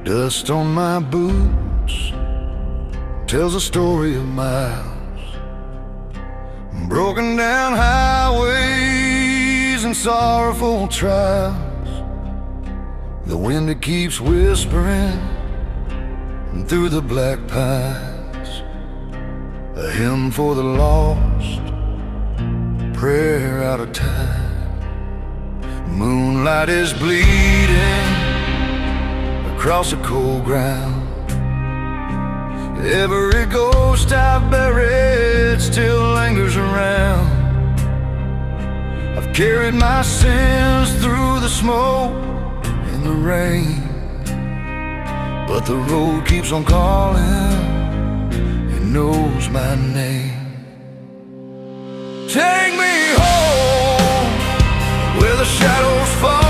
Dust on my boots tells a story of miles. Broken down highways and sorrowful trials. The wind it keeps whispering through the black pines. A hymn for the lost, prayer out of time. Moonlight is bleeding across the cold ground. Every ghost I've buried still lingers around. I've carried my sins through the smoke and the rain, but the road keeps on calling, it knows my name. Take me home where the shadows fall.